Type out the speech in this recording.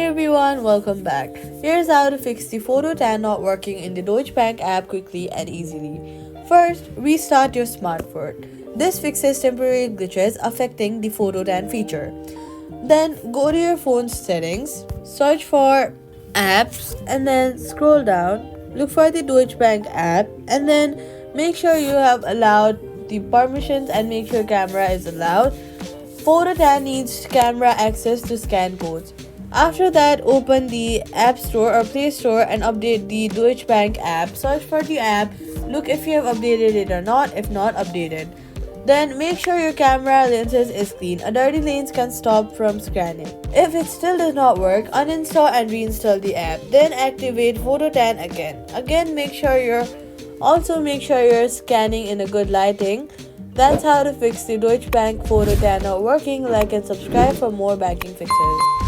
everyone, welcome back. Here's how to fix the photoTAN not working in the Deutsche Bank app quickly and easily. First, restart your smartphone. This fixes temporary glitches affecting the photoTAN feature. Then go to your phone's settings, search for apps, and then scroll down. Look for the Deutsche Bank app, and then make sure you have allowed the permissions and make sure camera is allowed. photoTAN needs camera access to scan codes. After that, open the App Store or Play Store and update the Deutsche Bank app. Search for the app, look if you have updated it or not, if not, update it. Then make sure your camera lenses is clean. A dirty lens can stop from scanning. If it still does not work, uninstall and reinstall the app. Then activate photoTAN again. Make sure you're scanning in a good lighting. That's how to fix the Deutsche Bank photoTAN not working. Like and subscribe for more banking fixes.